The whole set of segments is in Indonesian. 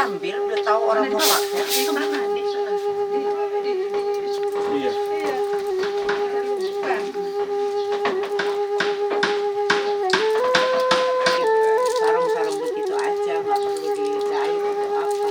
diambil, udah tahu orang mau pakai. Itu mana? Iya. Sarung-sarung begitu aja, nggak perlu dijahit atau apa.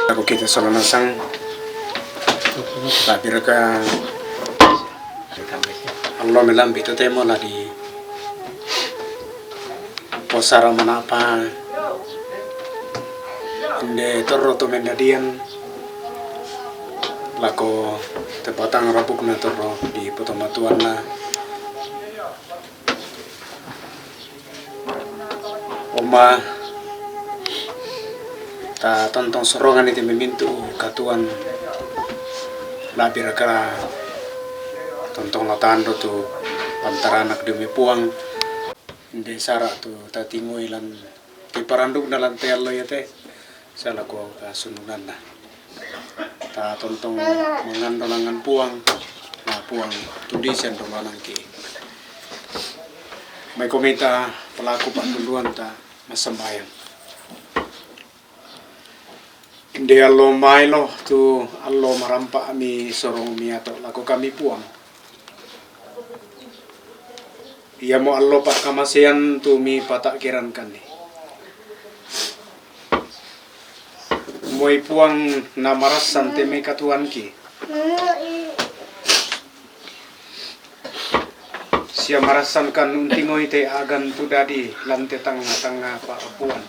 Ako kita sa lanasang tapir ka Allah melambi itu temo lah di posara manapa inde torro to mendadian lako tepatang rabuk na torro di potomatuan na oma ta tontong sorongan itu memintu katuan labir ka tontong latando tu antara anak demi puang inde sara tu tatingo ilan ti paranduk na lantel lo yate sala ko ka sununan na ta tontong mangandolangan puang na puang tudisen dolanang ki may komita pelaku panduan ta masambayan inde allo mailo tu allo marampa mi sorong mi ato lako kami puang iya mo allo pak kamasian tu mi patak kiran kani moy puang na marasan te me katuan ki sia marasan kan untingoy te agan tu dadi lante tanga pa puan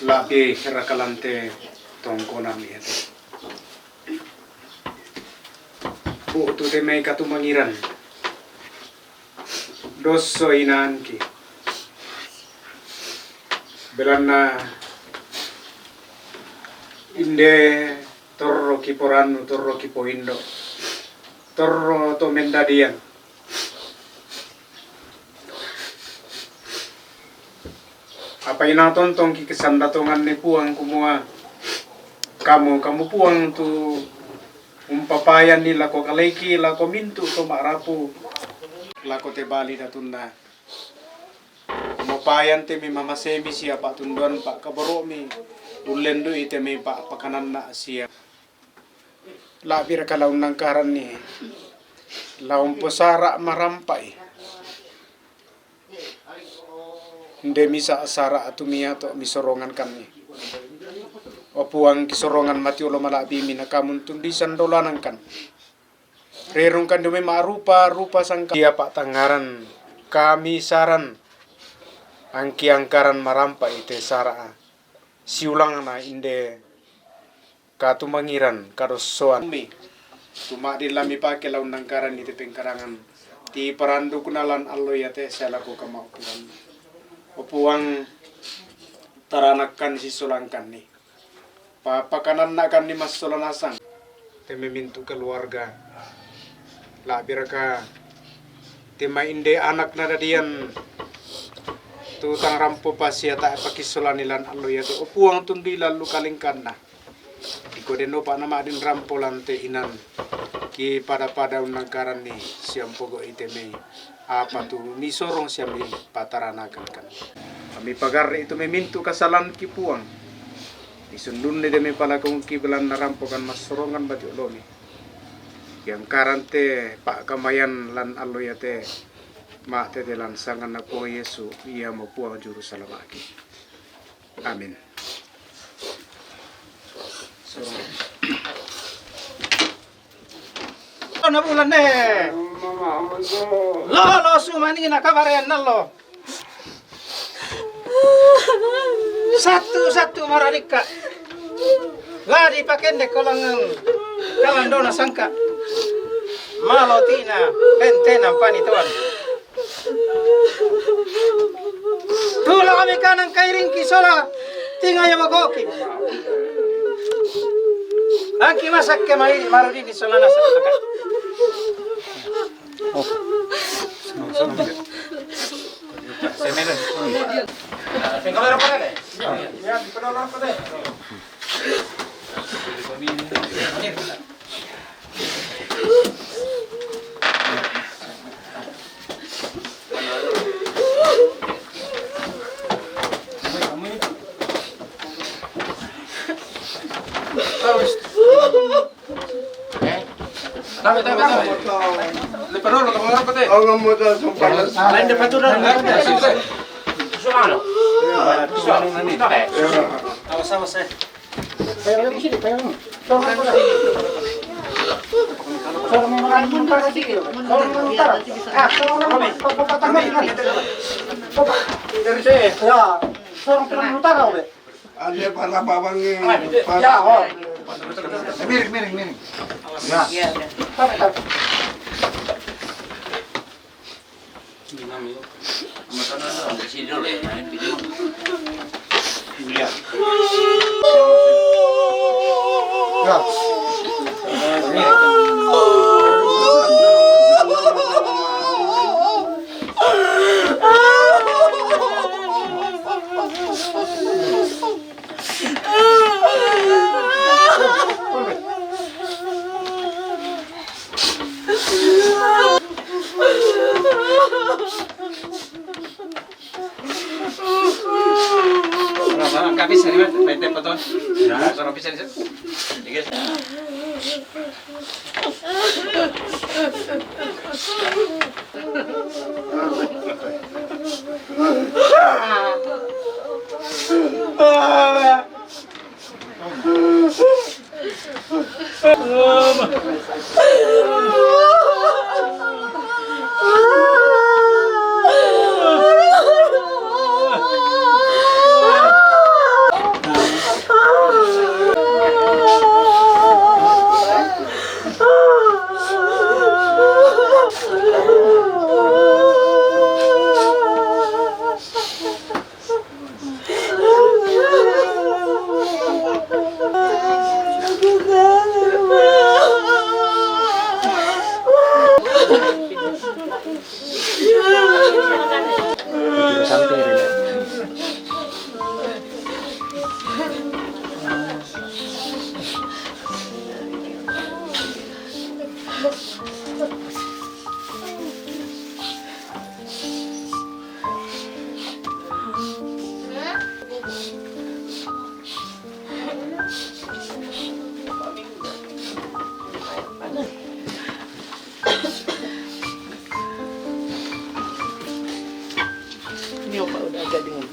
labi rakalante tongkonam ito bu tu te me katumangiran doso inan ki belana inde torro ki poranu torro ki poindo torro to mendadian apa ina tontong ki kesandatongan ni puang kumua kamu puang tu umpapayan ni lako kaleki lako mintu to marapu lako te bali datunda mopayan te mi mama semi siapa tunduan pak kaboro mi ulendu ite mi pak pakanan na siya labir kalaun nang karan ni laum posara marampai inde misa asara atumia to misorongan kami opuang kisorongan mati ulo malabi minakamun tundisan dolanan kan rerung kan demi marupa sangka dia pak tangaran kami saran angki angkaran marampa ite sara siulang na inde katumangiran karosoan mi tuma dilami pake laun nangkaran ite pengkarangan ti parandu kunalan allo yate salaku kamaupuran opuang taranakan si sulangkan ni papakanan nakan ni mas sulanasang teme mintu keluarga labir ka tema inde anak na dadian tutang rampo pasya ta pakisulanilan allo yato opuang tundi lalu kalingkan na iko deno pa nama din rampo lante inan ki pada unangkaran ni siam pogo iteme apa tu ni sorong siam ni pataranakan kan. Kami pagar itu memintu kasalan ki puang. Disundun ni demi pala kung kibelan narampokan mas sorongan bati ulomi. Yang karante pak kamayan lan aloyate ma te lan sangan na po Yesu ia mo puang juru salamaki. Amin. Na bulan ne. Lo sumani na kabaren nallo. Satu mararika. Lari pakende kolangan kalandona sangka. Malo tina bentena panituan. Tula kami kanang kairing kisola tinga ya magoki. Angki masak ke marudi di solana sakaka. Semenan. Pengkalar apa deh? Ya, di pedolar apa deh? Tahu. Le pedolar apa deh? Oh, nggak modal sumpah. Lain dapat tuh dah. Sumano. Sumano nani. Awas saya. Ada para babangnya. Ya, oh. Miring. Ya, udah. Sini dulu ya, main video. Ya. Nggak bisa nih, main tempo tuh. Sorong bisa nih. Ini opa udah agak dingin.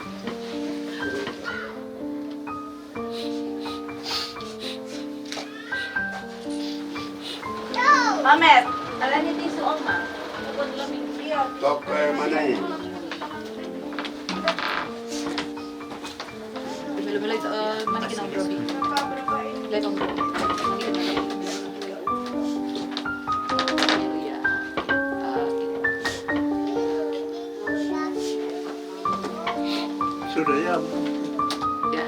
Mamet, alam niyo tisu oma. Takot lamig siya. Tok mana ini? Bila-bila ito, manikin ang brobi. Like ang brobi. Sudah ya. Ya.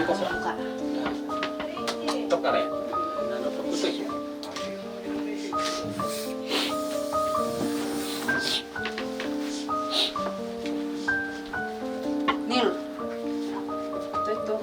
buka sa. Tok kare. Nil. Ito.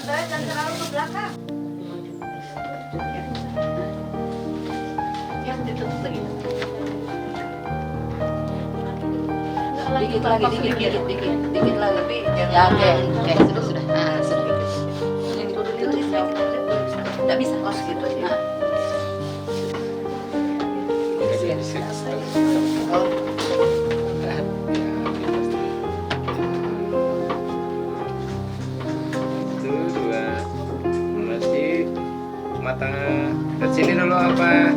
Jangan terlalu ke belakang. Yang ditutup lagi. Dikit lagi, dikit lagi. Ya, oke, sudah. Nah, sudah. Yang ditutup lagi. Tidak bisa kos gitu. Nah. Oh. Mata ke sini dulu apa?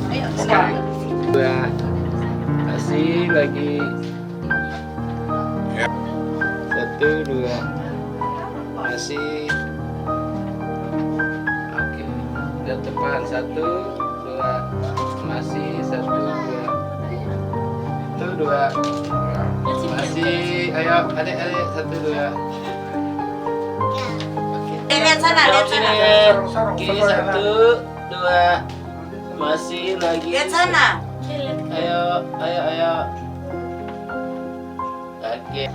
Ayo, Sekali. Dua. Masih lagi. Satu, dua. Masih. Oke. Dan depan satu, dua. Masih satu, dua. Satu, dua. Masih. Ayo, adik, satu, dua. Lihat sana. Oke, satu, dua, masih lagi. Lihat sana. Ayo. Oke.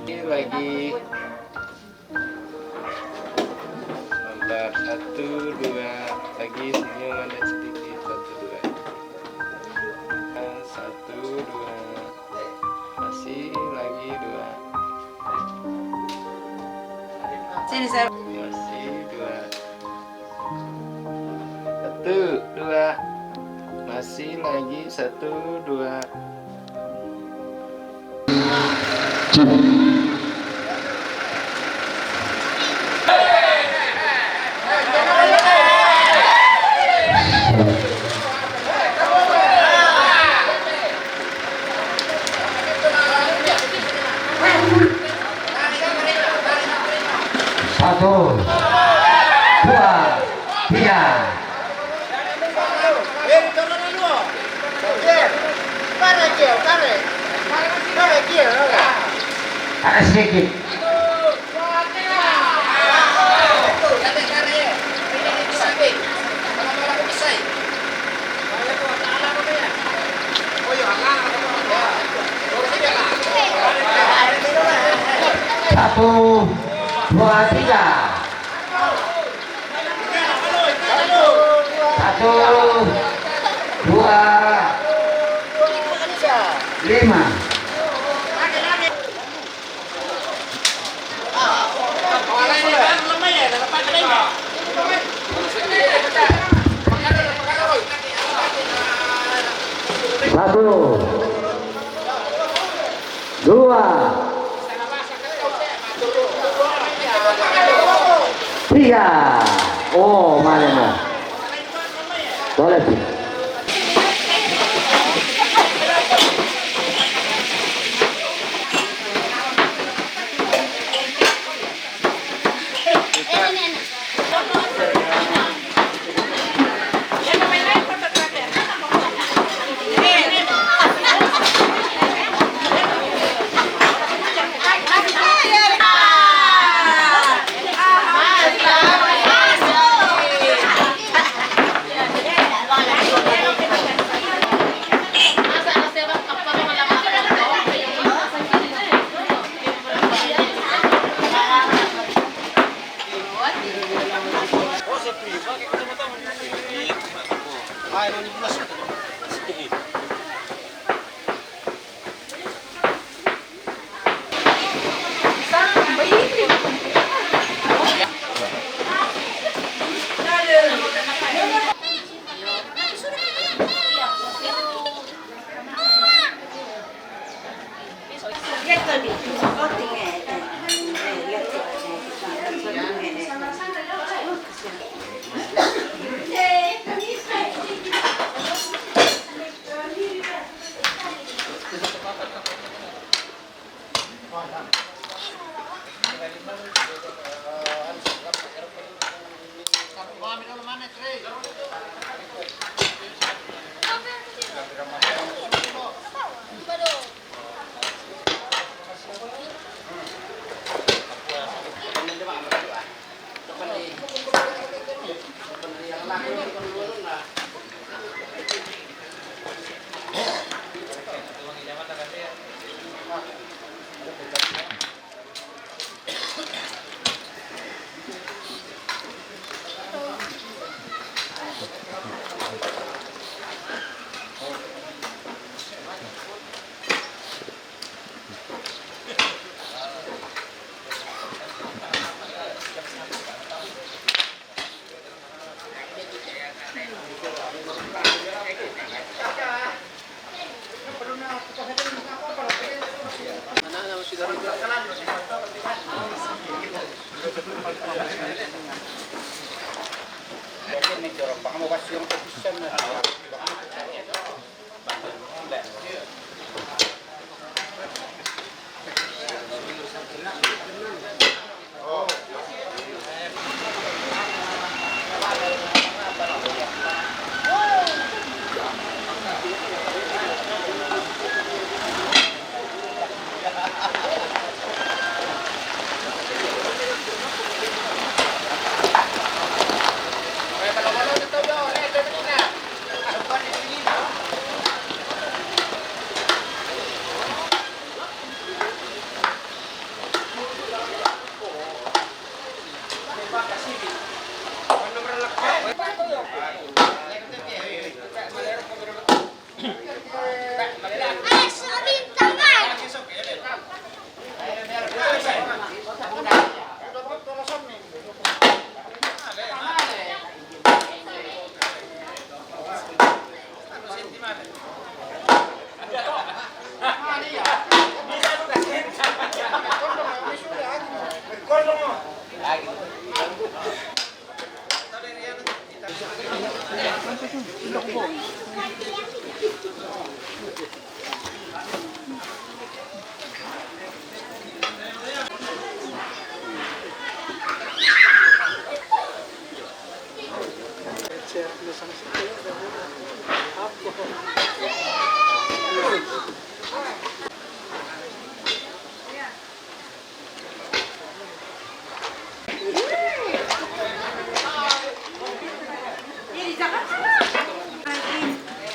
Masih lagi. Sebentar, satu, dua, lagi senyum ada sedikit, satu, dua. Satu, dua, masih lagi dua, Sini saya. masih dua, satu, dua, masih lagi satu, dua. Satu, dua, tiga. Ada sedikit. Satu, dua, tiga. Satu, dua, lima. Satu, dua, tiga. Oh, mana? Boleh sih.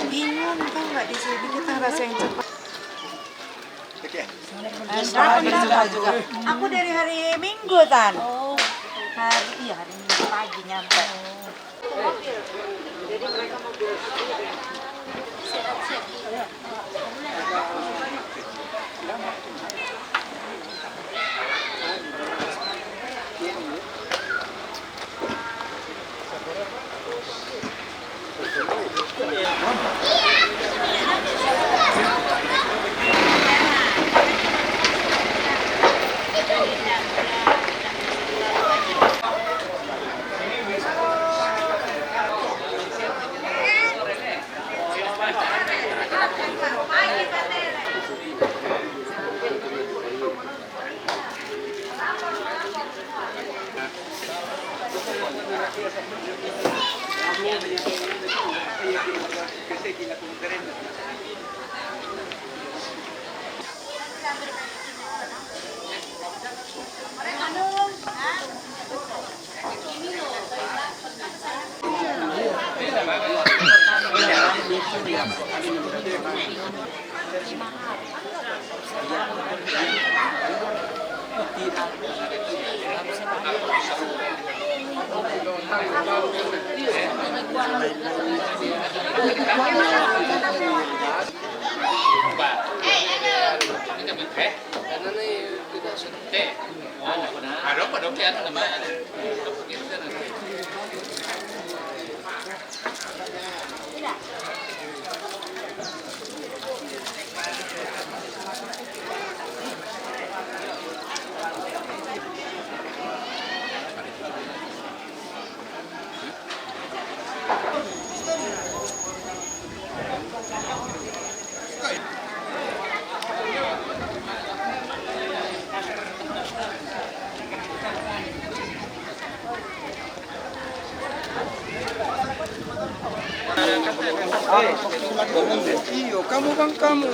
Bingung tau nggak di sini kita rasa yang cepat. juga. Aku dari hari Minggu Tan. Hari Minggu pagi nyampe. Jadi mereka mau Tidak. Iyo, kamu bang kamu.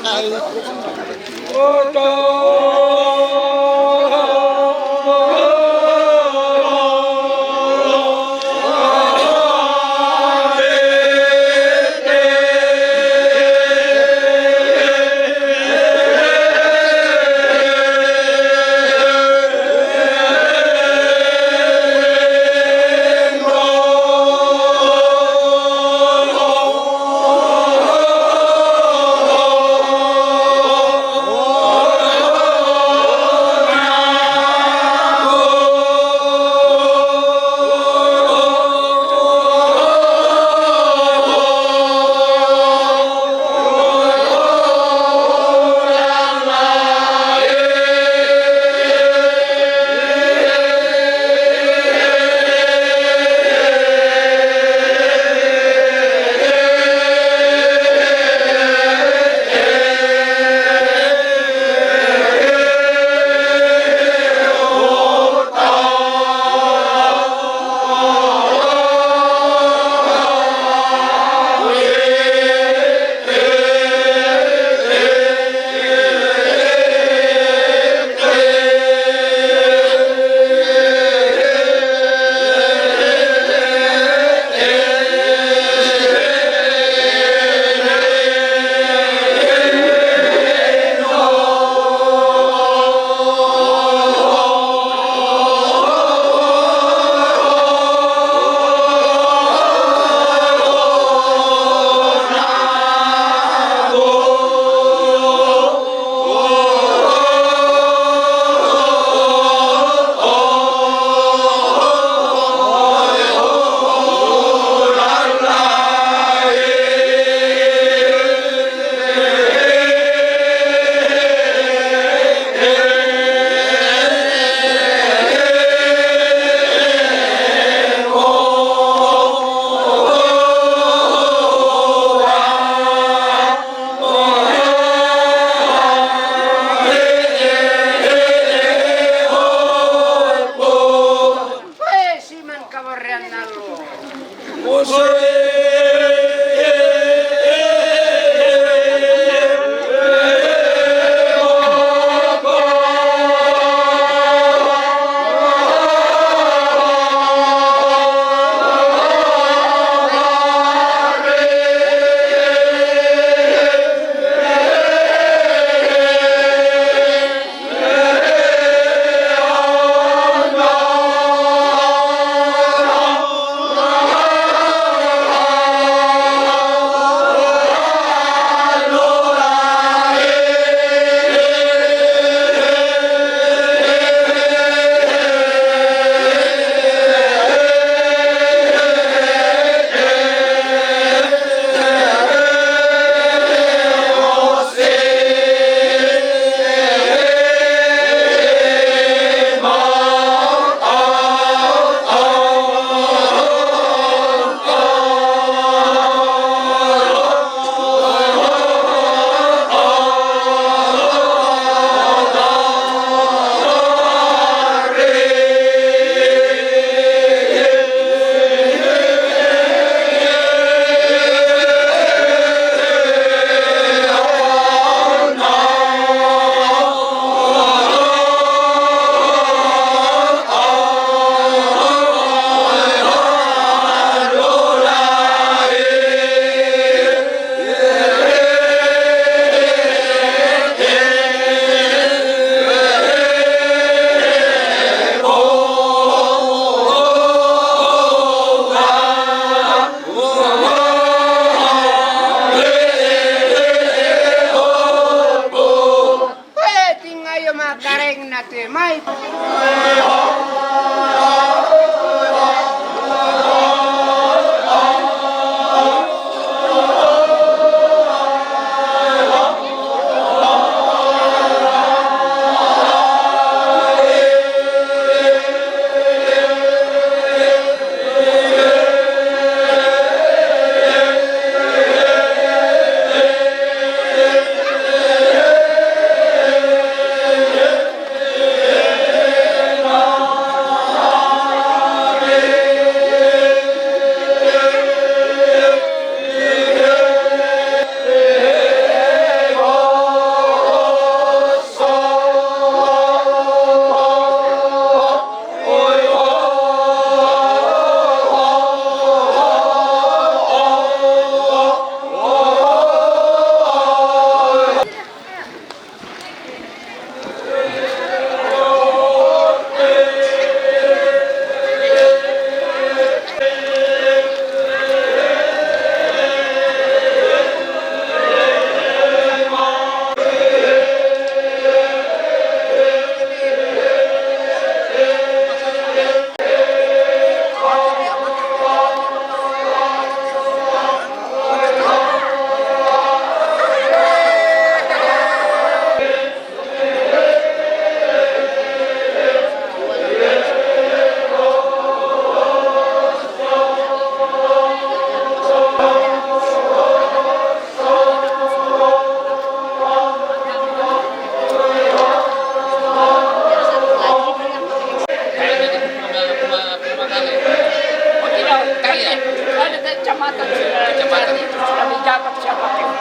kecamatan sudah menjabat siapa yang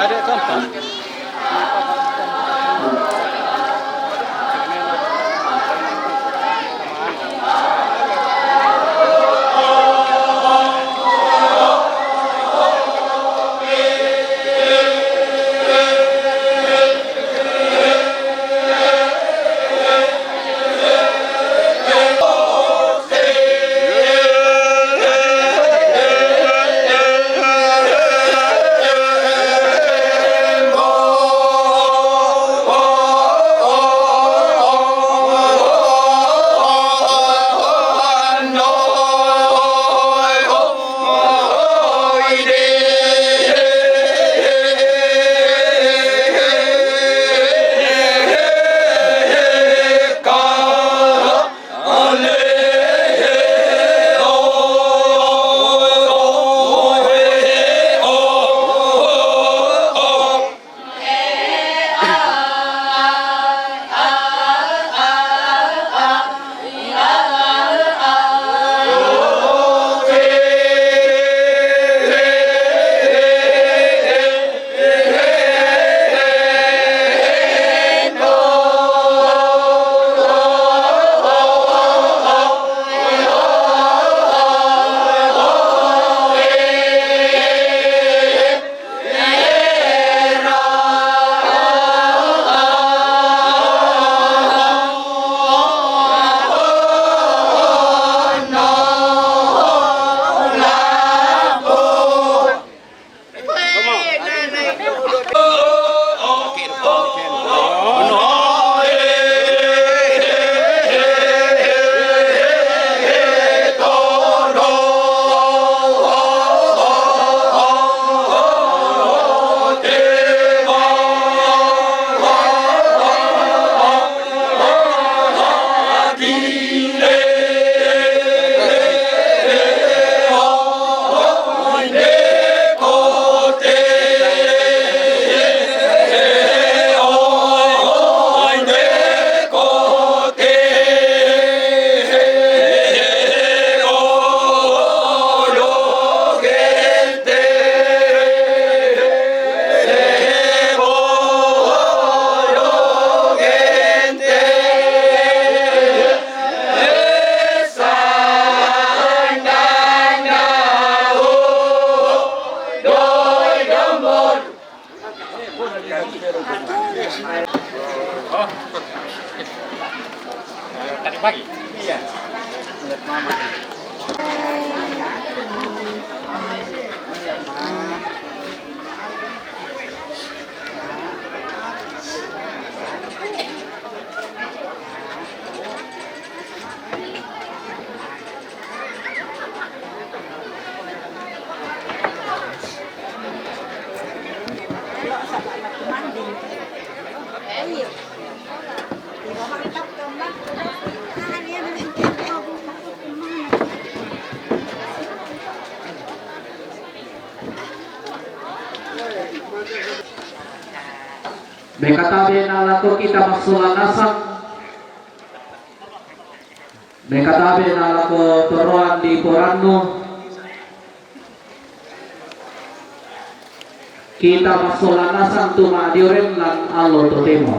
Ada contoh. Tadi pagi? Iya. Lihat mama. Bekatabe na lako kita magsulanasan. Bekatabe na lako turuan di Puranno. Kita magsulanasan tumadiurin lan alo totemo.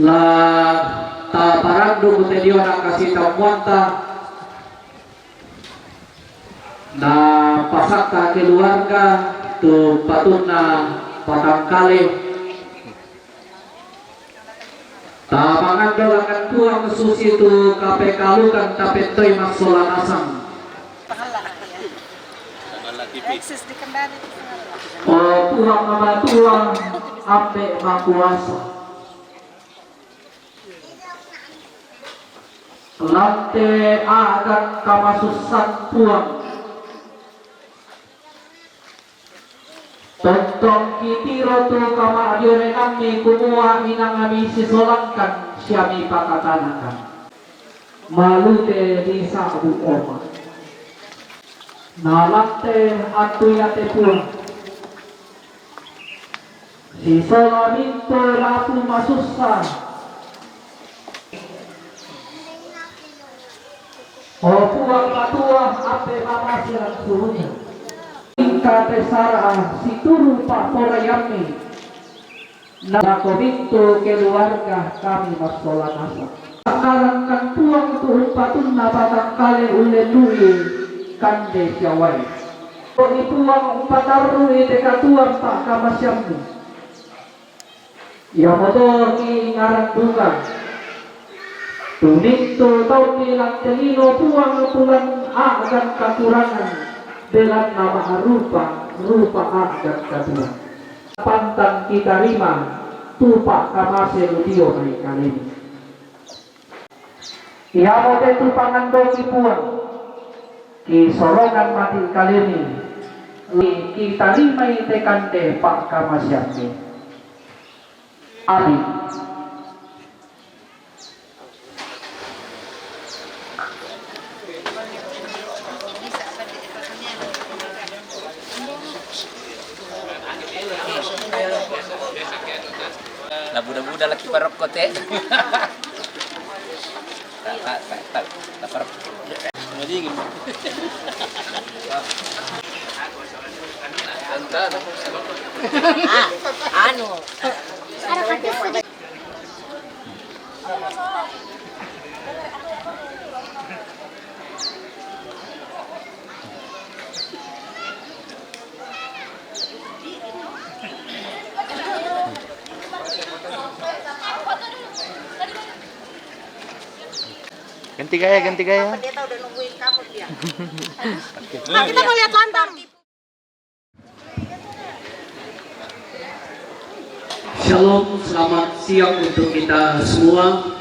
La ta parando kutedio na kasita muanta na pasakta keluarga tu patuna patangkali tamangan dolangan tuang susi tu kape kalukan tapetoy maksolanasan o tuang nama tuang ampe makuasa lante akan kamasusan tuang tontong kitiro tu kama adiore kami kumua inang kami sisolangkan siami pakatanakan malute di sabu oma nalate atuyate pun sisola minto rapu masusa O puang patua ape mama silang suruhnya. Tingka tesara situru pak porayami. Nako bintu keluarga kami masola nasa. Sekarang kan puang turun patun nabatang kali ule nui kande siawai. O ipuang pataru ite katuang pak kamasyammu. Ya motor ni ngarang dugang. Tunik tu tau nilang telino puang tulan agan kekurangan belan nama rupa agan kedua. Pantan kita rima tupak kamase ludio naik kali ini. Ia mote tupangan doki puang ki sorongan mati kali ini. Kita lima ite kante pak kamasyamni. Abi. Lah budak-budak laki parok kote. Tak parok. Dingin. Anu. Ganti gaya. Dia tahu udah nungguin kamu dia. Nah, kita mau lihat lantang. Shalom, selamat siang untuk kita semua.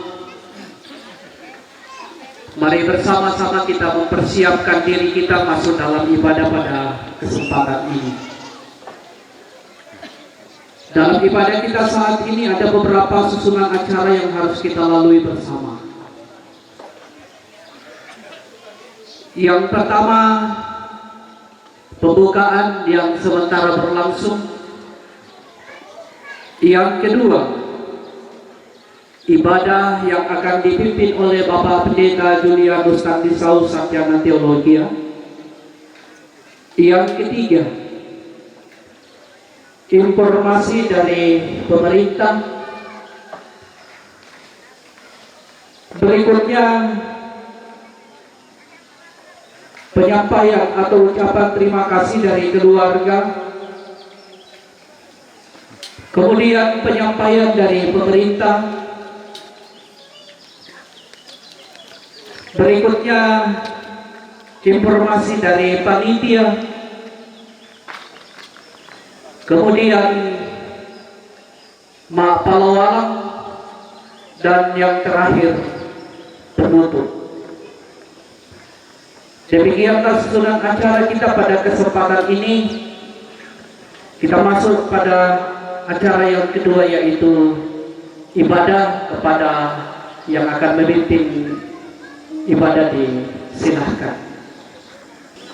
Mari bersama-sama kita mempersiapkan diri kita masuk dalam ibadah pada kesempatan ini. Dalam ibadah kita saat ini ada beberapa susunan acara yang harus kita lalui bersama. Yang pertama, pembukaan yang sementara berlangsung. Yang kedua, ibadah yang akan dipimpin oleh Bapak Pendeta Julianus Kandisau Sarjana Teologia. Yang ketiga, informasi dari pemerintah. Berikutnya, penyampaian atau ucapan terima kasih dari keluarga. Kemudian penyampaian dari pemerintah. Berikutnya informasi dari panitia. Kemudian Mak Palawalang, dan yang terakhir penutup. Demikianlah susunan acara kita pada kesempatan ini. Kita masuk pada acara yang kedua, yaitu ibadah kepada yang akan memimpin ibadah. Disilahkan.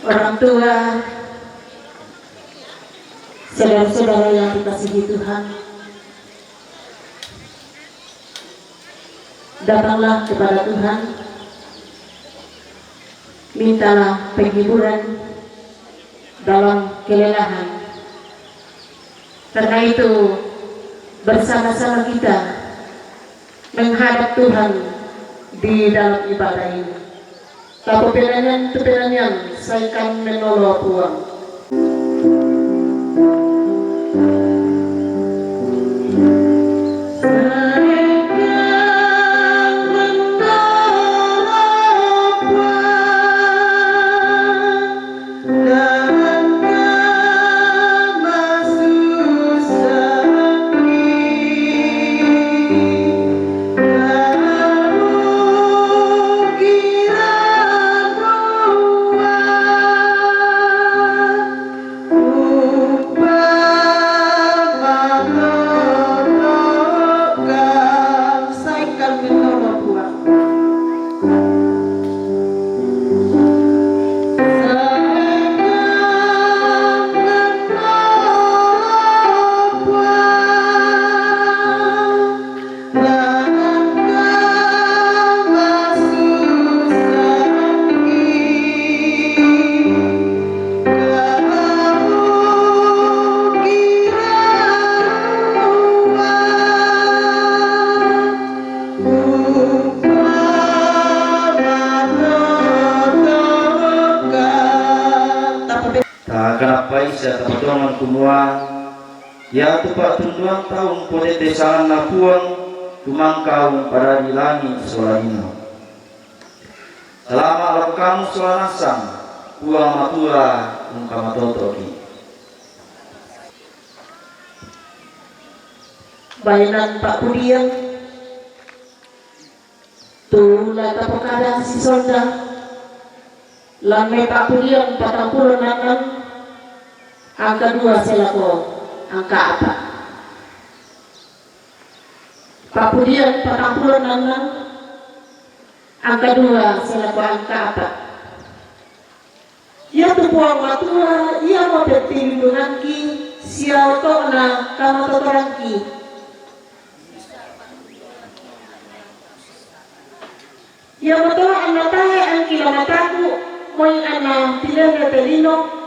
Orang tua, saudara-saudara yang dikasihi Tuhan, datanglah kepada Tuhan, mintalah penghiburan dalam kelelahan. Karena itu bersama-sama kita menghadap Tuhan di dalam ibadah ini. Tapi penanyan saya akan menolong puang. saya teman-teman kumua ya tupak tunduang tahun potete salan lapuang tumangkau pada di langit solalino selama kamu solanasang puang matua ungkamatotoki bayanan Pak Pudiang tu lata pekada si solda lamai Pak Pudiang 46 angka 2 selako angka apa Pak Pudiang 46 angka 2 selako angka apa ia tu puang matua ia mau bertiri dengan ki siau to na kama to ki ia mau anak tahe ang kilometraku mau anak tilere telino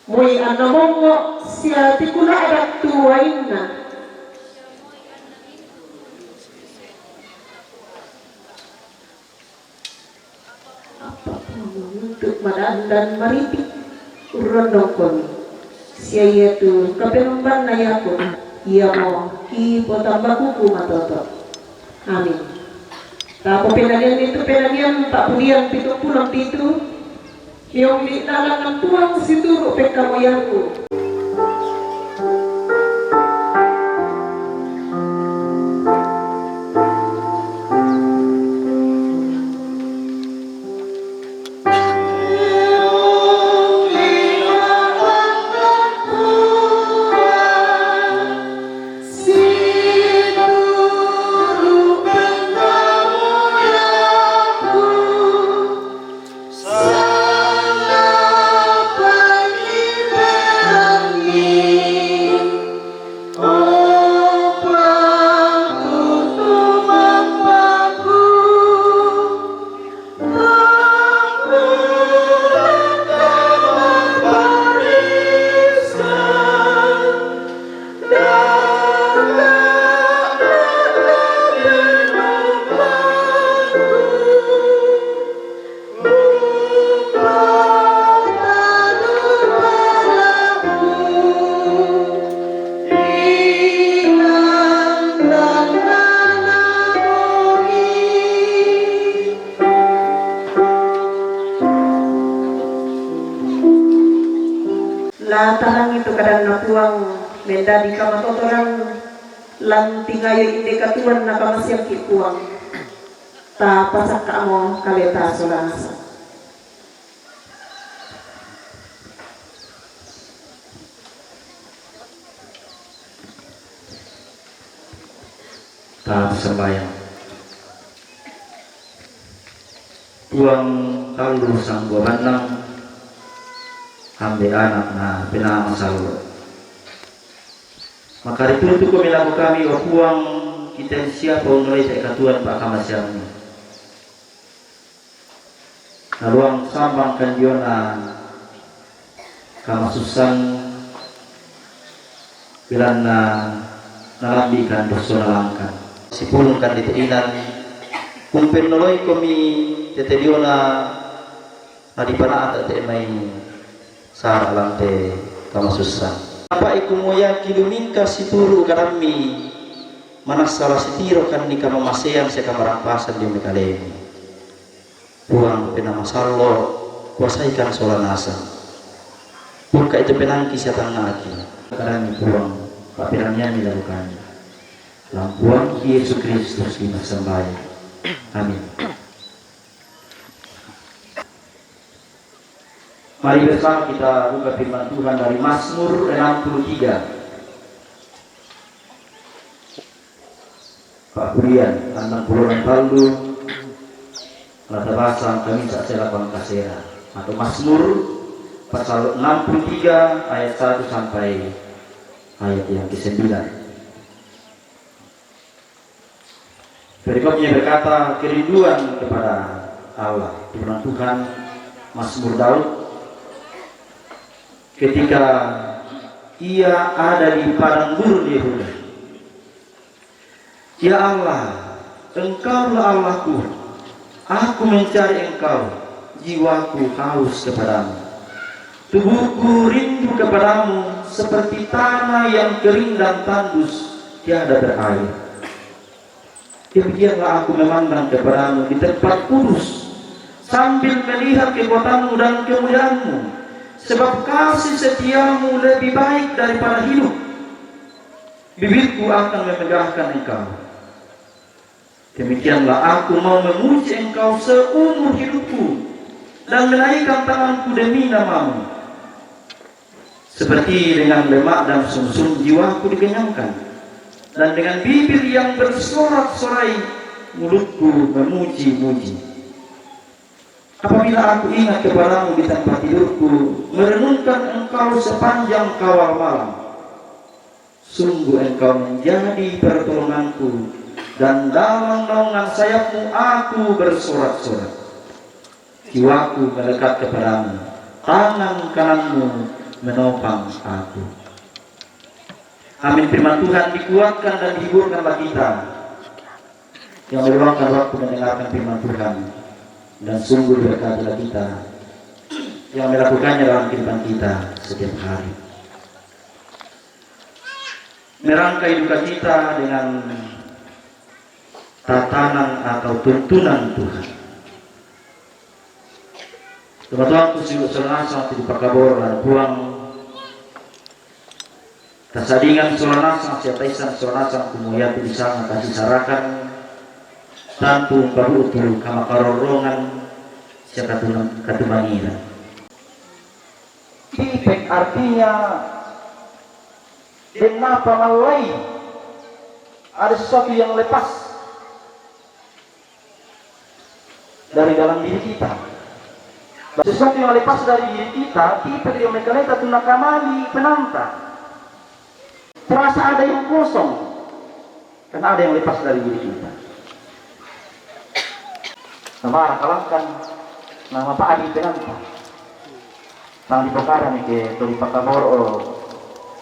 mau anak mongo sia tikula ada tuaina untuk madan dan maripik urondokon sia tu kapenumban na yako iya mo ki potamba kuku matoto amin tapo penagyan itu penagyan Pak Pudiang 77 yung italangan tuang situro pekamoyanku Lantarang itu kadang natuang benda di kamatotorang lantingayo inde katuan nakamasyang kikuang ta pasak kaamo kaleta solanasa ta sembayang tuang kalu sang buabanang ambil anak na pinamasalur maka itu kami laku kami wapuang kita siapa mulai katuan Pak Kamasyang naluang sambang kandiona kamasusan bilan na nalambikan dosa nalangkan sipulung kan diteinan kumpin noloy kami tetediona adipanaan tak temai sara lante kamasusan apa ikumuya kilumingka situru karami manasala sitiro kan ni kamamasean sa kamarampasan di mekalemi puang pinamasallo kuasaikan solanasa buka itu penangki sa tangaki karami puang papirangnya dilakukan lampuan Yesus Kristus di masambaya amin. Mari bersama kita buka firman Tuhan dari Mazmur 63. Pak Pudian, 60 paldu, rata bahasa kami tak selapan kasera atau Mazmur pasal 63 ayat 1 sampai ayat yang ke-9. Berikutnya berkata kerinduan kepada Allah, firman Tuhan Mazmur Daud. Ketika ia ada di padang gurun Yehuda, ya Allah, Engkaulah Allahku, Aku mencari Engkau, jiwaku haus kepadamu. Tubuhku rindu kepadamu seperti tanah yang kering dan tandus tiada berair. Demikianlah aku memandang kepadamu di tempat kudus, sambil melihat kekuatanmu dan kemuliaanmu, sebab kasih setiamu lebih baik daripada hidup. Bibirku akan memegahkan Engkau. Demikianlah aku mau memuji Engkau seumur hidupku dan menaikkan tanganku demi namamu. Seperti dengan lemak dan sumsum jiwaku dikenyangkan, dan dengan bibir yang bersorak-sorai mulutku memuji-muji. Apabila aku ingat kepadamu di tempat tidurku, merenungkan Engkau sepanjang kawal malam, sungguh Engkau menjadi pertolonganku, dan dalam naungan sayapmu aku bersorak-sorak. Jiwaku melekat kepadamu, tangan kananmu menopang aku. Amin. Firman Tuhan dikuatkan dan dihiburkanlah kita yang meluangkan waktu mendengarkan firman Tuhan, dan sungguh berkatilah kita yang melakukannya dalam kehidupan kita setiap hari. Merangkai duka kita dengan tatanan atau tuntunan Tuhan. Teman-teman kusiu selanasa di pakabor dan puang tasadingan selanasa siataisan selanasa kumuyati di sana kasih sarakan tantu baru utul kamakarorongan siapa katumanira. Tipek artinya denapa malai, ada sesuatu yang lepas dari dalam diri kita. Sesuatu yang lepas dari diri kita, tipek yang mekaleta tunakamali penanta. Terasa ada yang kosong, karena ada yang lepas dari diri kita. Nama kalangkan nama Pak Adi penanta. Nang di perkara nih ke tuli pakabor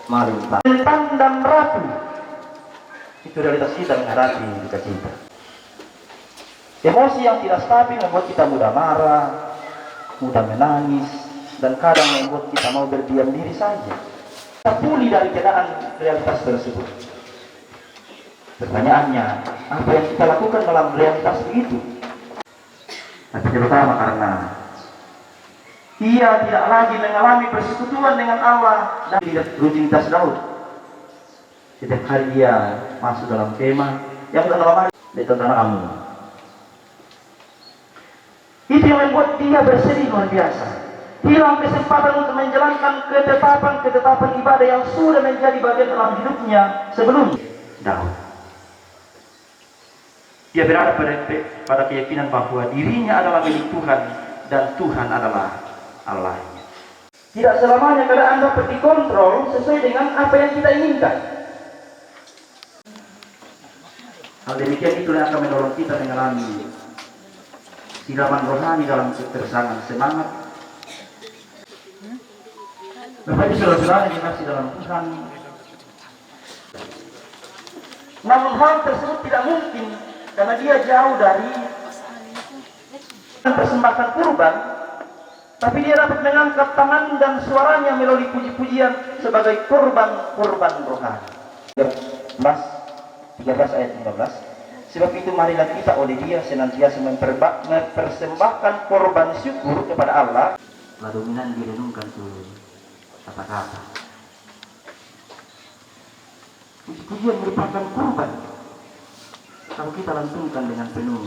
mari tentang dan rapi. Itu realitas kita menghadapi duka cita. Emosi yang tidak stabil membuat kita mudah marah, mudah menangis, dan kadang membuat kita mau berdiam diri saja. Kita pulih dari keadaan realitas tersebut. Pertanyaannya, apa yang kita lakukan dalam realitas itu? Tapi terutama karena ia tidak lagi mengalami persekutuan dengan Allah dan tidak rutinitas Daud. Setiap hari dia masuk dalam kemah yang dalam hari di tanah Amun. Itu yang membuat dia bersedih luar biasa. Hilang kesempatan untuk menjalankan ketetapan ibadah yang sudah menjadi bagian dalam hidupnya sebelum Daud. Dia berada pada keyakinan bahwa dirinya adalah milik Tuhan dan Tuhan adalah Allahnya. Tidak selamanya keadaan dapat dikontrol sesuai dengan apa yang kita inginkan. Hal demikian itulah yang akan mendorong kita mengalami siraman rohani dalam ketersangan semangat. Bapak Ibu saudara-saudara yang dikasihi dalam Tuhan, namun hal tersebut tidak mungkin karena dia jauh dari persembahkan kurban, tapi dia dapat mengangkat tangan dan suaranya melalui puji-pujian sebagai korban rohani. 13 ayat 15. Sebab itu marilah kita oleh dia senantiasa mempersembahkan korban syukur kepada Allah. Lalu dominan direnungkan tuh kata-kata. Puji-pujian merupakan korban. Kalau kita lantunkan dengan penuh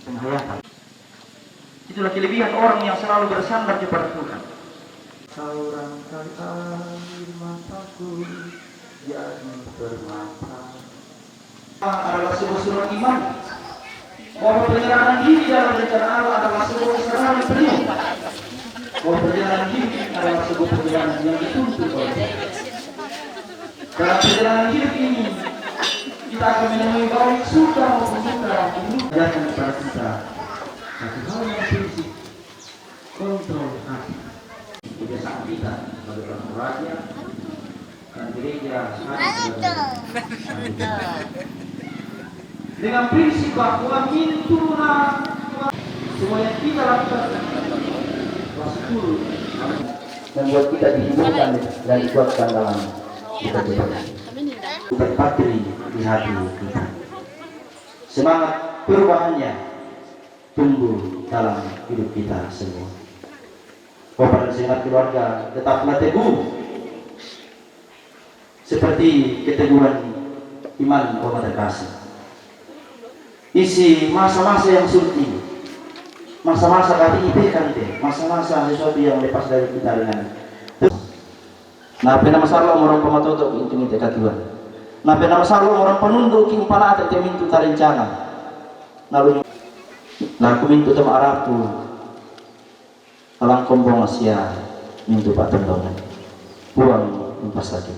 penghayatan. Itulah kelebihan orang yang selalu bersandar kepada Tuhan. Seorang kali air mataku jadi permata. Adalah sebuah surat iman bahwa penyerahan diri dalam rencana Allah adalah sebuah serangan penuh, bahwa perjalanan hidup adalah sebuah perjalanan yang dituntut oleh Allah. Dalam perjalanan hidup ini kita akan menemui baik suka maupun duka dalam hidup. Jangan kepada kita satu hal yang prinsip, kontrol hati. Kebiasaan kita sebagai orang raja dan gereja harus dengan prinsip bahwa mintuna semua yang kita lakukan membuat kita dihidupkan dan dikuatkan dalam kita terpatri di hati kita. Semangat perubahannya tumbuh dalam hidup kita semua. Bapak dan segenap keluarga tetaplah teguh seperti keteguhan iman Bapak terkasih. Isi masa-masa yang sulit ini, masa-masa kali itu kan masa-masa sesuatu yang lepas dari kita dengan nah pena masalah orang pematoto itu minta katuan nah pena masalah orang penunduk king pala atau minta tarencana lalu nah aku minta sama Arabku alang kombong Asia minta Pak Tendongan buang impas lagi.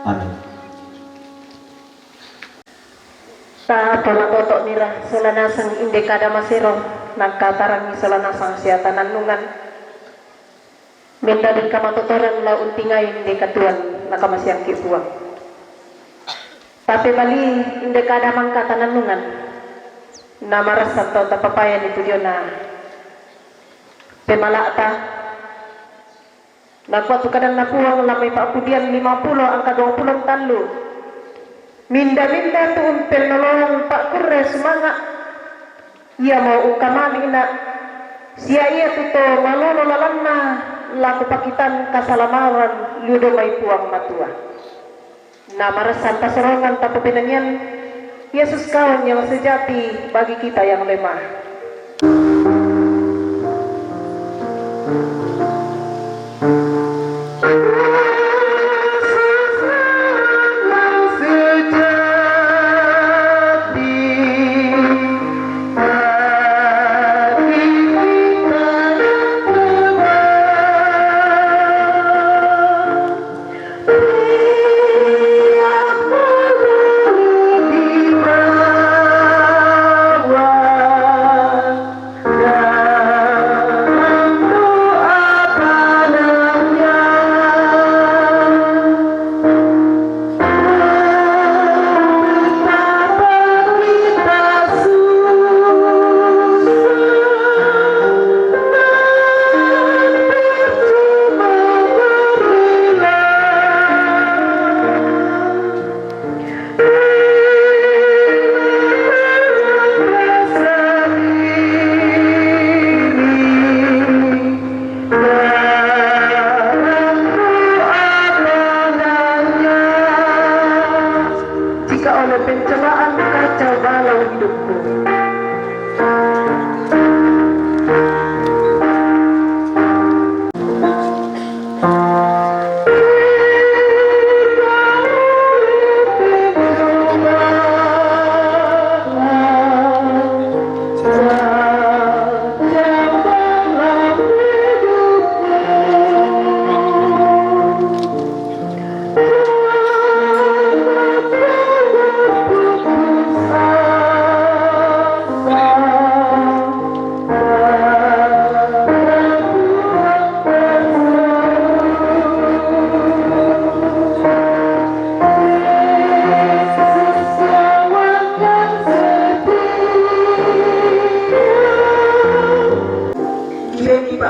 Amin. Sa pematoto nira solanasang indekada masero nagkatarangi solanasang siya tananungan menda din kamatotoran la untingay indekatuan nakamasyang kipuan tapi bali indekada mangka tananungan na marasat to tapapayan ito yun na pemalata nagwat kadang napuwang lamay paapudian 50 ang ka-20 talo minda-minda tuun penolong Pak Kurre semangat ia mau ukamani na siya iya tuto malolo lalanna laku pakitan kasalamaran ludo may puang matua na marasan pasorongan tapo pinanyan Yesus kawan yang sejati bagi kita yang lemah.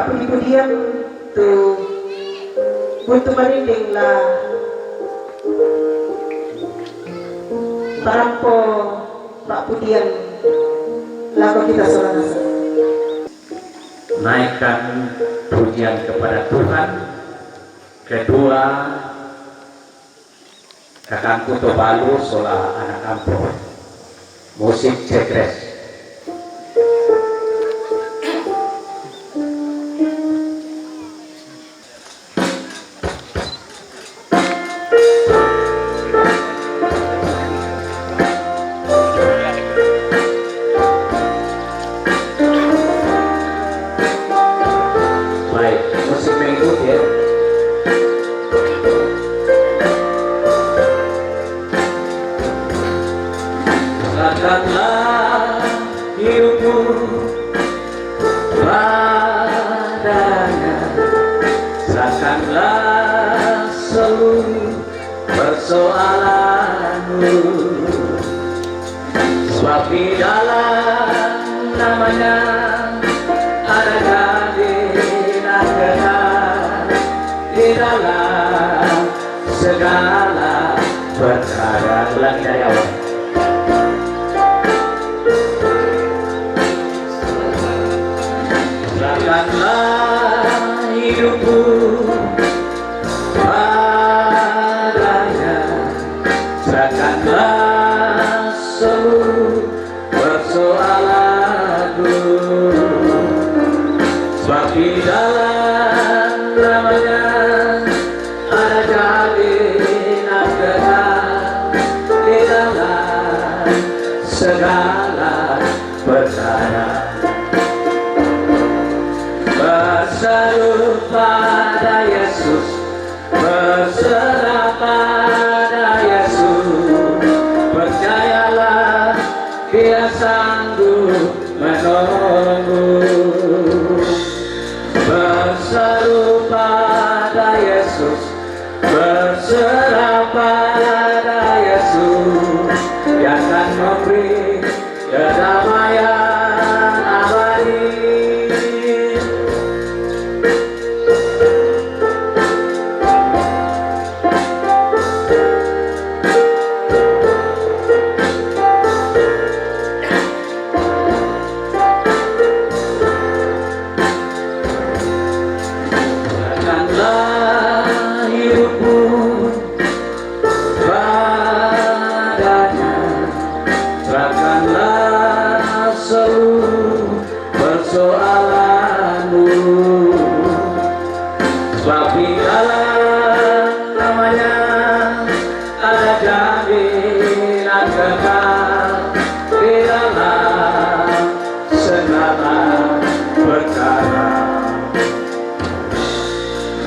Puji-pujian tu buntu marinding lah parampo Pak Pudian lagu kita soranasa. Naikkan pujian kepada Tuhan. Kedua, kakangku Tobalu sola anak kampung musik cekres. sebab di dalam namanya ada jaminan kekal di dalam segala perkara. Ulangi dari awal. Serahkanlah hidupku padanya, serahkanlah seluruh persoalanku, sebab di dalam namanya ada jaminan kekal di dalam segala perkara. Berseru pada Yesus, berserah pada Yesus, percayalah Dia sanggup menolongmu. Berseru pada Yesus, berserah pada Yesus, Dia akan memberi kedamaian abadi. Persoalanmu, sebab di dalam namanya ada jaminan kekal di dalam segala perkara.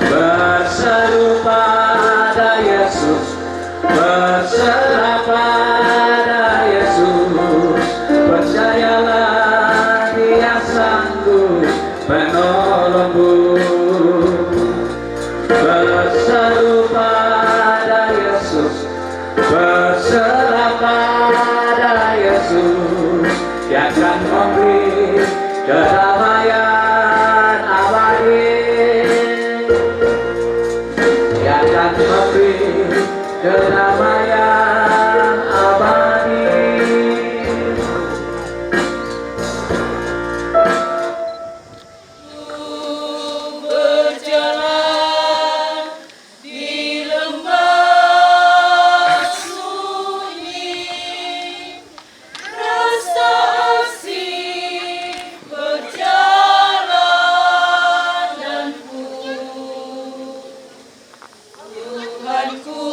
Berseru pada Yesus, berserah pada Yesus, percayalah Dia sanggup menolongmu. Berseru pada Yesus, berserah pada Yesus, Dia akan memberi kedamaian abadi. Dia akan memberi kedamaian abadi. Tuhanku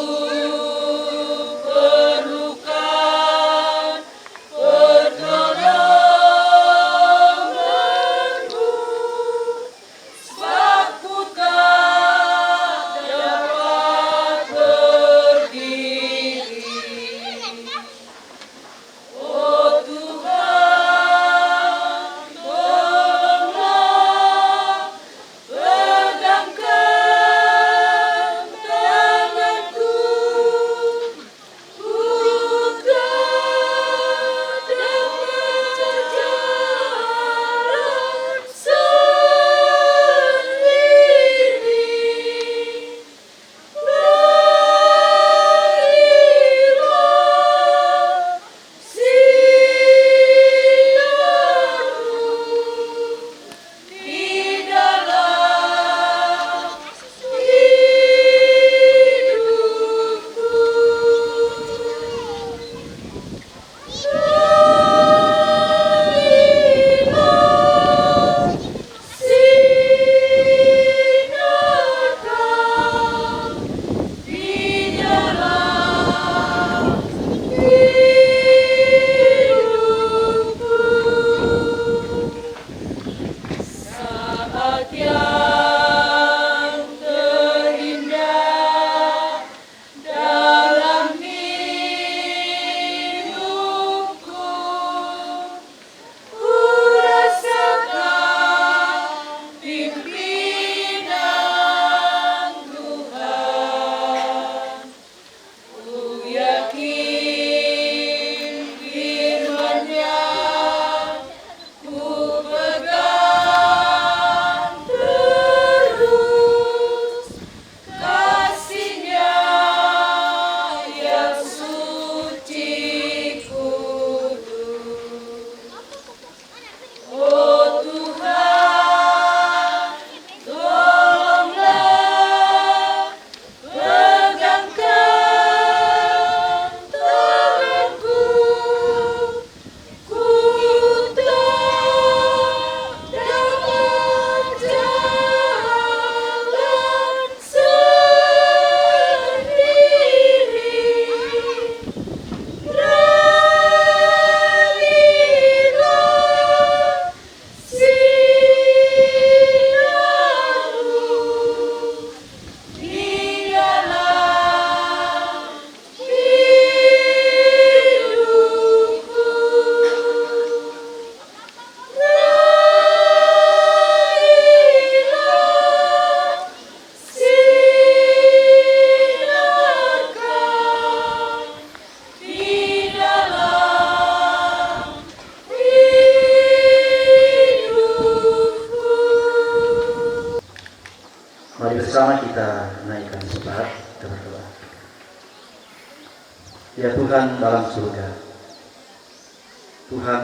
naikkan sebat kita berdoa. Ya Tuhan dalam surga, Tuhan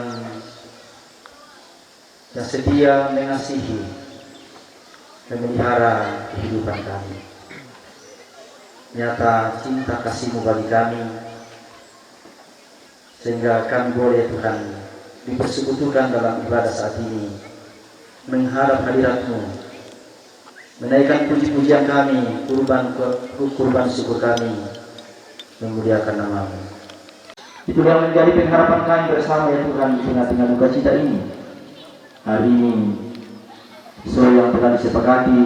yang setia mengasihi dan memelihara kehidupan kami. Nyata cinta kasih-Mu bagi kami, sehingga kami boleh Tuhan dipersekutukan dalam ibadah saat ini, menghadap hadirat-Mu, menaikkan puji-pujian kami, kurban syukur kami, memuliakan nama-Mu. Itulah menjadi pengharapan kami bersama ya Tuhan di tengah-tengah duka cita ini. Hari ini sesuai yang telah disepakati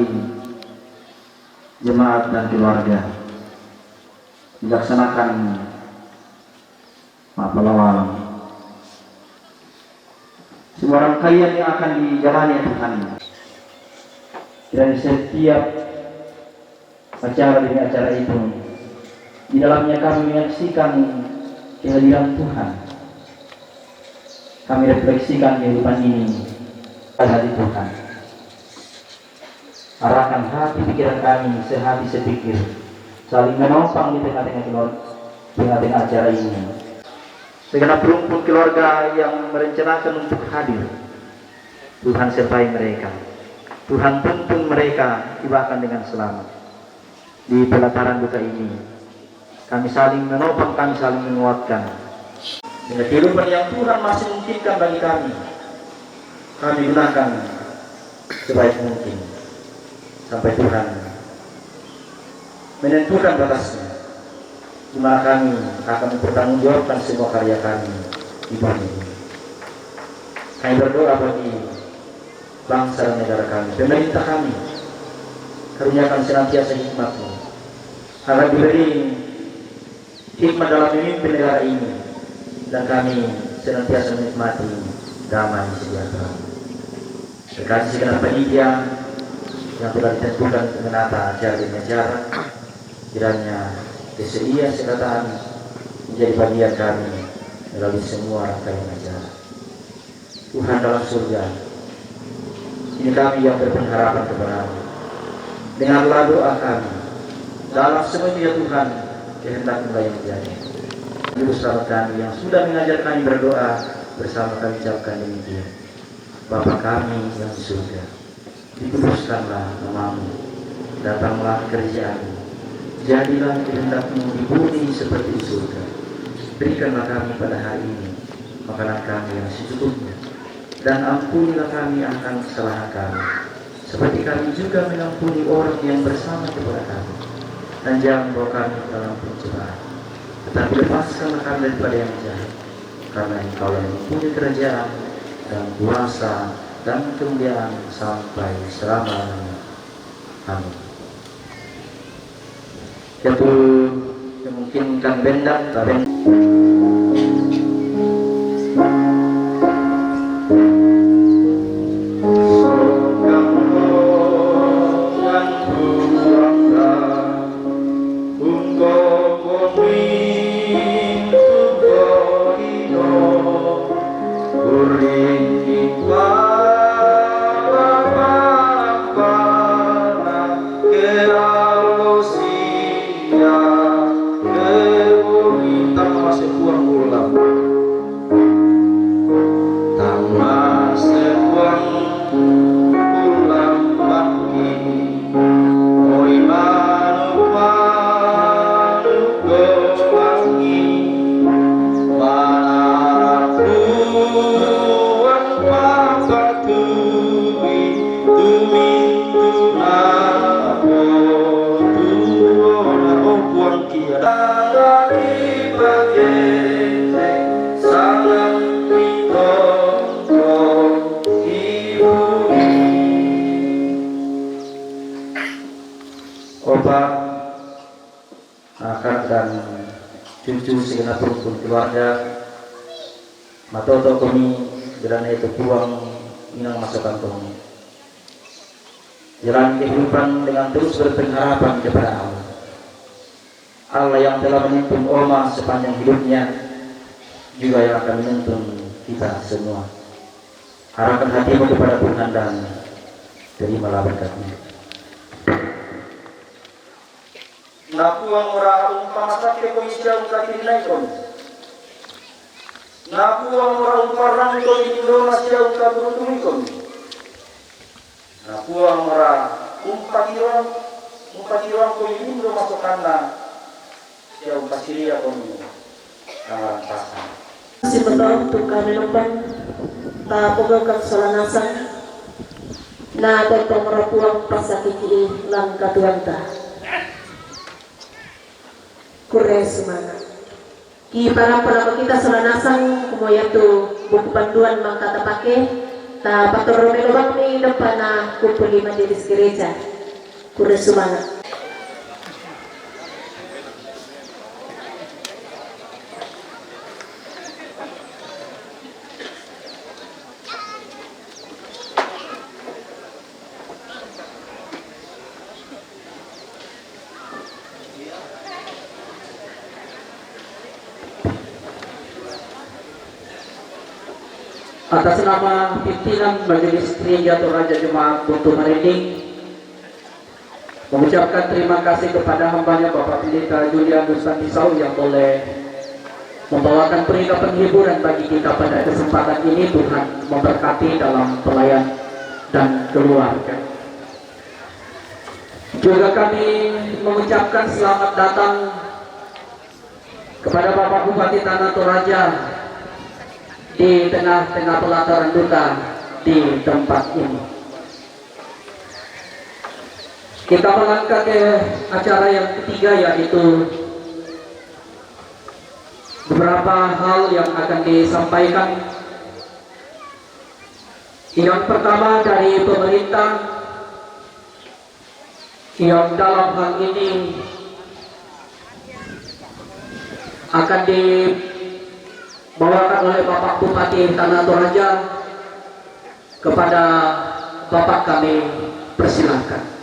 jemaat dan keluarga, dilaksanakan pahlawan. Semua rangkaian yang akan dijalani ya Tuhan, dan setiap acara demi acara itu, di dalamnya kami menyaksikan kehadiran Tuhan. Kami refleksikan kehidupan ini pada hati Tuhan. Arahkan hati pikiran kami sehati sepikir, saling menopang di tengah-tengah acara ini. Segenap rumpun keluarga yang merencanakan untuk hadir, Tuhan sertai mereka. Tuhan tuntun mereka tibahkan dengan selamat. Di pelataran duka ini, kami saling menopang, kami saling menguatkan. Dengan kehidupan yang Tuhan masih mungkinkan bagi kami gunakan sebaik mungkin sampai Tuhan menentukan batasnya, di mana kami akan mempertanggungjawabkan semua karya kami di bumi ini. Kami berdoa bagi bangsa dan negara kami, pemerintah kami, karuniakan senantiasa hikmat-Mu, agar diberi hikmat dalam memimpin negara ini, dan kami senantiasa menikmati damai sejahtera. Berkati segenap panitia yang telah ditentukan untuk menata acara demi acara, kiranya kesediaan sekatan menjadi bagian kami melalui semua rangkaian acara. Tuhan dalam surga, ini kami yang berpengharapan kepada-Mu. Dengarlah doa kami dalam semuanya ya Tuhan, kehendak-Mu yang terjadi. Juru selamat kami yang sudah mengajar kami berdoa bersama, kami ucapkan demikian. Bapa kami yang di surga, dikuduskanlah nama-Mu, datanglah kerjaan-Mu, jadilah kehendak-Mu di bumi seperti di surga. Berikanlah kami pada hari ini makanan kami yang secukupnya, dan ampunilah kami akan kesalahan kami, seperti kami juga mengampuni orang yang bersama kepada kami. Dan jangan bawa kami dalam pencobaan, tetapi lepaskanlah kami daripada yang jahat, karena Engkau yang mempunyai kerajaan dan kuasa dan kemuliaan sampai selama-lamanya. Amin. Yaitu memungkinkan benda tabeng. Bapak, kakak dan cucu segenap rukun keluarga, matoto kami jalan itu puang inang masuk kantong. Jalan kehidupan dengan terus berpengharapan kepada Allah. Allah yang telah menuntun Oma sepanjang hidupnya, juga yang akan menuntun kita semua. Arahkan hatimu kepada Tuhan dan terimalah berkat-Nya. Napuang ora umpama sakit komisia ukatinay kon. Napuang ora umparang kon Indonesia ukaturutumi kon. Napuang ora umpatiwang kon Indo masukana siya umpasiria kon kawan pasang. Si betul untuk kami lupan tak pegawai solanasan na datang merapuang pasakit ini langkah tuanta kure semangat ki para kita solanasan kumoya tu buku panduan mangkata pakai ta pator melobang ni depan na kumpul lima di gereja kure semangat. Atas nama pimpinan Majelis Gereja Toraja Jemaat Buntu Marinding, mengucapkan terima kasih kepada hambanya Bapak Pendeta Julian Dusantisau yang boleh membawakan berita penghiburan bagi kita pada kesempatan ini. Tuhan memberkati dalam pelayan dan keluarga. Juga kami mengucapkan selamat datang kepada Bapak Bupati Tanah Toraja di tengah-tengah pelataran duka di tempat ini. Kita melangkah ke acara yang ketiga, yaitu beberapa hal yang akan disampaikan. Yang pertama dari pemerintah, yang dalam hal ini akan dibawakan oleh Bapak Bupati Tanah Toraja. Kepada Bapak kami persilahkan.